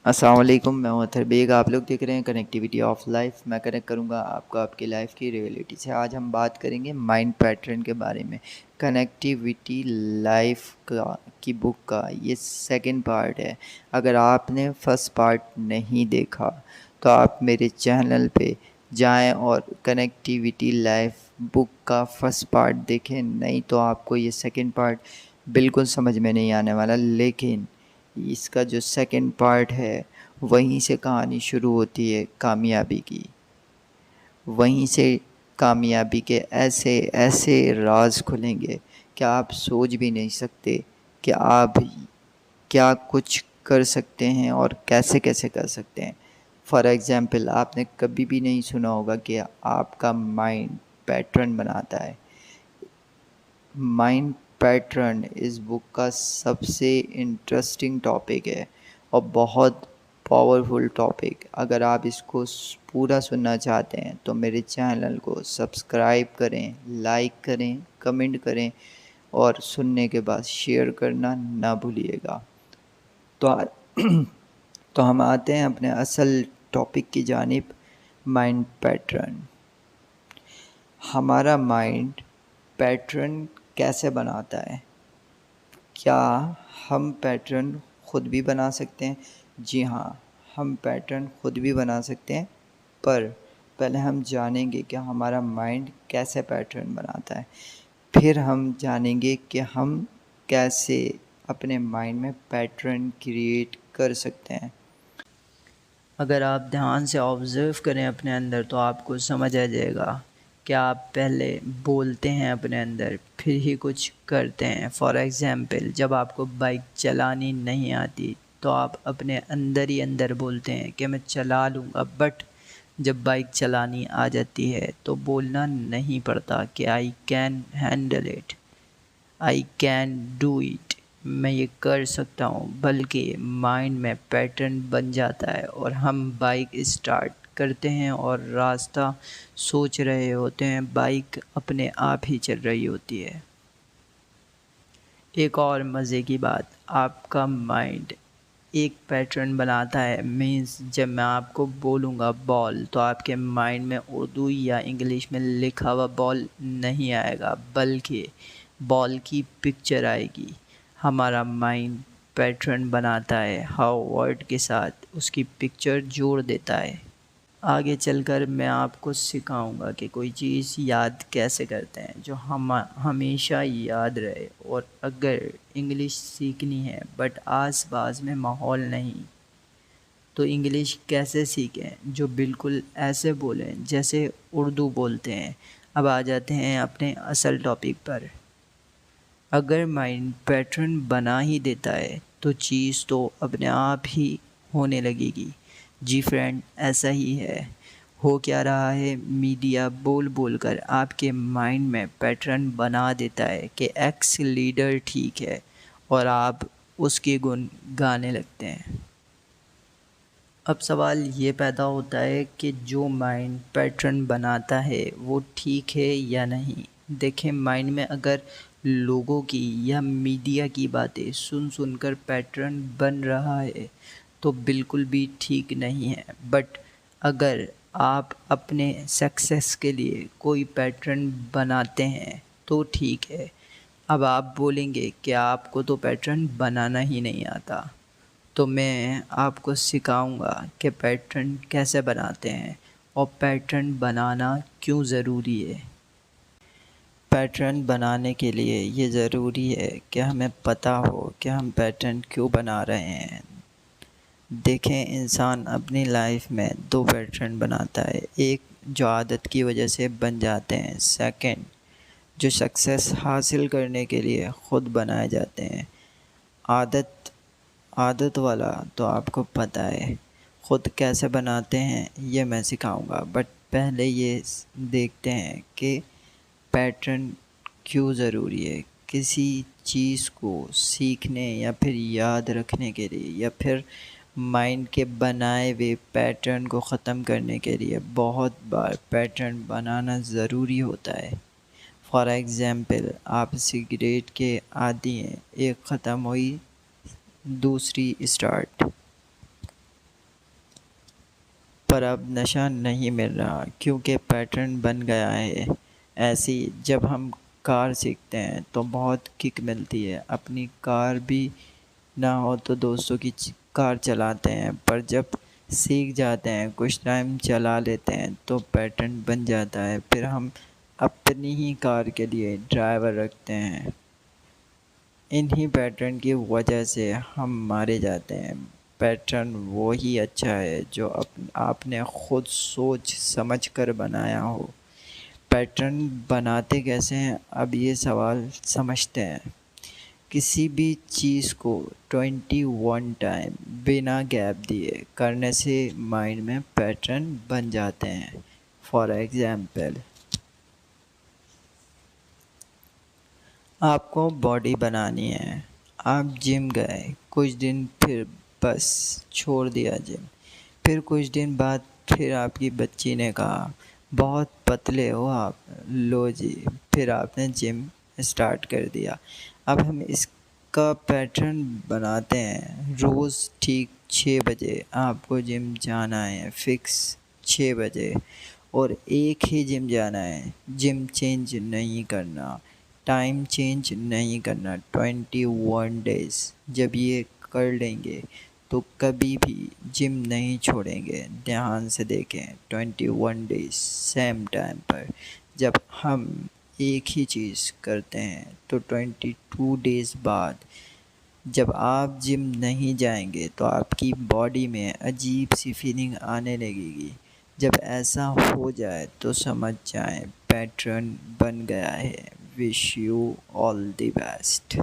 السلام علیکم، میں ہوں اطہر بیگ۔ آپ لوگ دیکھ رہے ہیں کنیکٹیوٹی آف لائف۔ میں کنیکٹ کروں گا آپ کو آپ کی لائف کی ریئلٹی سے۔ آج ہم بات کریں گے مائنڈ پیٹرن کے بارے میں۔ کنیکٹیوٹی لائف کی بک کا یہ سیکنڈ پارٹ ہے۔ اگر آپ نے فرسٹ پارٹ نہیں دیکھا تو آپ میرے چینل پہ جائیں اور کنیکٹیوٹی لائف بک کا فرسٹ پارٹ دیکھیں، نہیں تو آپ کو یہ سیکنڈ پارٹ بالکل سمجھ میں نہیں آنے والا۔ لیکن اس کا جو سیکنڈ پارٹ ہے وہیں سے کہانی شروع ہوتی ہے کامیابی کی۔ وہیں سے کامیابی کے ایسے ایسے راز کھلیں گے کہ آپ سوچ بھی نہیں سکتے کہ آپ کیا کچھ کر سکتے ہیں اور کیسے کیسے کر سکتے ہیں۔ فار ایگزامپل، آپ نے کبھی بھی نہیں سنا ہوگا کہ آپ کا مائنڈ پیٹرن بناتا ہے۔ مائنڈ پیٹرن اس بک کا سب سے انٹرسٹنگ ٹاپک ہے اور بہت پاورفل ٹاپک۔ اگر آپ اس کو پورا سننا چاہتے ہیں تو میرے چینل کو سبسکرائب کریں، لائک کریں، کمنٹ کریں اور سننے کے بعد شیئر کرنا نہ بھولیے گا۔ تو ہم آتے ہیں اپنے اصل ٹاپک کی جانب، مائنڈ پیٹرن۔ ہمارا مائنڈ پیٹرن کیسے بناتا ہے؟ کیا ہم پیٹرن خود بھی بنا سکتے ہیں؟ جی ہاں، ہم پیٹرن خود بھی بنا سکتے ہیں، پر پہلے ہم جانیں گے کہ ہمارا مائنڈ کیسے پیٹرن بناتا ہے۔ پھر ہم جانیں گے کہ ہم کیسے اپنے مائنڈ میں پیٹرن کریٹ کر سکتے ہیں۔ اگر آپ دھیان سے آبزرو کریں اپنے اندر تو آپ کو سمجھ آ جائے گا کہ آپ پہلے بولتے ہیں اپنے اندر، پھر ہی کچھ کرتے ہیں۔ فار ایگزامپل، جب آپ کو بائک چلانی نہیں آتی تو آپ اپنے اندر ہی اندر بولتے ہیں کہ میں چلا لوں گا، بٹ جب بائک چلانی آ جاتی ہے تو بولنا نہیں پڑتا کہ I can handle it, I can do it, میں یہ کر سکتا ہوں، بلکہ مائنڈ میں پیٹرن بن جاتا ہے اور ہم بائک اسٹارٹ کرتے ہیں اور راستہ سوچ رہے ہوتے ہیں، بائک اپنے آپ ہی چل رہی ہوتی ہے۔ ایک اور مزے کی بات، آپ کا مائنڈ ایک پیٹرن بناتا ہے، مینس جب میں آپ کو بولوں گا بال تو آپ کے مائنڈ میں اردو یا انگلش میں لکھا ہوا بال نہیں آئے گا، بلکہ بال کی پکچر آئے گی۔ ہمارا مائنڈ پیٹرن بناتا ہے، ہاؤ ورڈ کے ساتھ اس کی پکچر جوڑ دیتا ہے۔ آگے چل کر میں آپ کو سکھاؤں گا کہ کوئی چیز یاد کیسے کرتے ہیں جو ہمیشہ یاد رہے۔ اور اگر انگلش سیکھنی ہے بٹ آس پاس میں ماحول نہیں تو انگلش کیسے سیکھیں جو بالکل ایسے بولیں جیسے اردو بولتے ہیں۔ اب آ جاتے ہیں اپنے اصل ٹاپک پر۔ اگر مائنڈ پیٹرن بنا ہی دیتا ہے تو چیز تو اپنے آپ ہی ہونے لگے گی۔ جی فرینڈ، ایسا ہی ہے۔ ہو کیا رہا ہے، میڈیا بول بول کر آپ کے مائنڈ میں پیٹرن بنا دیتا ہے کہ ایکس لیڈر ٹھیک ہے، اور آپ اس کے گن گانے لگتے ہیں۔ اب سوال یہ پیدا ہوتا ہے کہ جو مائنڈ پیٹرن بناتا ہے وہ ٹھیک ہے یا نہیں۔ دیکھیں، مائنڈ میں اگر لوگوں کی یا میڈیا کی باتیں سن سن کر پیٹرن بن رہا ہے تو بالکل بھی ٹھیک نہیں ہے، بٹ اگر آپ اپنے سکسیس کے لیے کوئی پیٹرن بناتے ہیں تو ٹھیک ہے۔ اب آپ بولیں گے کہ آپ کو تو پیٹرن بنانا ہی نہیں آتا، تو میں آپ کو سکھاؤں گا کہ پیٹرن کیسے بناتے ہیں اور پیٹرن بنانا کیوں ضروری ہے۔ پیٹرن بنانے کے لیے یہ ضروری ہے کہ ہمیں پتہ ہو کہ ہم پیٹرن کیوں بنا رہے ہیں۔ دیکھیں، انسان اپنی لائف میں دو پیٹرن بناتا ہے، ایک جو عادت کی وجہ سے بن جاتے ہیں، سیکنڈ جو سکسیس حاصل کرنے کے لیے خود بنائے جاتے ہیں۔ عادت والا تو آپ کو پتہ ہے، خود کیسے بناتے ہیں یہ میں سکھاؤں گا، بٹ پہلے یہ دیکھتے ہیں کہ پیٹرن کیوں ضروری ہے۔ کسی چیز کو سیکھنے یا پھر یاد رکھنے کے لیے یا پھر مائنڈ کے بنائے ہوئے پیٹرن کو ختم کرنے کے لیے بہت بار پیٹرن بنانا ضروری ہوتا ہے۔ فار ایگزامپل، آپ سگریٹ کے عادی ہیں، ایک ختم ہوئی دوسری اسٹارٹ۔ پر اب نشہ نہیں مل رہا کیونکہ پیٹرن بن گیا ہے۔ ایسے ہی جب ہم کار سیکھتے ہیں تو بہت کک ملتی ہے، اپنی کار بھی نہ ہو تو دوستوں کی کار چلاتے ہیں، پر جب سیکھ جاتے ہیں، کچھ ٹائم چلا لیتے ہیں تو پیٹرن بن جاتا ہے، پھر ہم اپنی ہی کار کے لیے ڈرائیور رکھتے ہیں۔ انہی پیٹرن کی وجہ سے ہم مارے جاتے ہیں۔ پیٹرن وہی اچھا ہے جو آپ نے خود سوچ سمجھ کر بنایا ہو۔ پیٹرن بناتے کیسے ہیں، اب یہ سوال سمجھتے ہیں۔ کسی بھی چیز کو 21 ٹائم بنا گیپ دیے کرنے سے مائنڈ میں پیٹرن بن جاتے ہیں۔ فار ایگزامپل، آپ کو باڈی بنانی ہے، آپ جم گئے کچھ دن، پھر بس چھوڑ دیا جم، پھر کچھ دن بعد پھر آپ کی بچی نے کہا بہت پتلے ہو آپ، لو جی، پھر آپ نے جم اسٹارٹ کر دیا۔ اب ہم اس کا پیٹرن بناتے ہیں، روز ٹھیک 6 بجے آپ کو جم جانا ہے، فکس 6 بجے، اور ایک ہی جم جانا ہے، جم چینج نہیں کرنا، ٹائم چینج نہیں کرنا۔ 21 ڈیز جب یہ کر لیں گے تو کبھی بھی جم نہیں چھوڑیں گے۔ دھیان سے دیکھیں، 21 ڈیز سیم ٹائم پر جب ہم ایک ہی چیز کرتے ہیں تو 22 ڈیز بعد جب آپ جم نہیں جائیں گے تو آپ کی باڈی میں عجیب سی فیلنگ آنے لگے گی۔ جب ایسا ہو جائے تو سمجھ جائیں پیٹرن بن گیا ہے۔ Wish you all the best.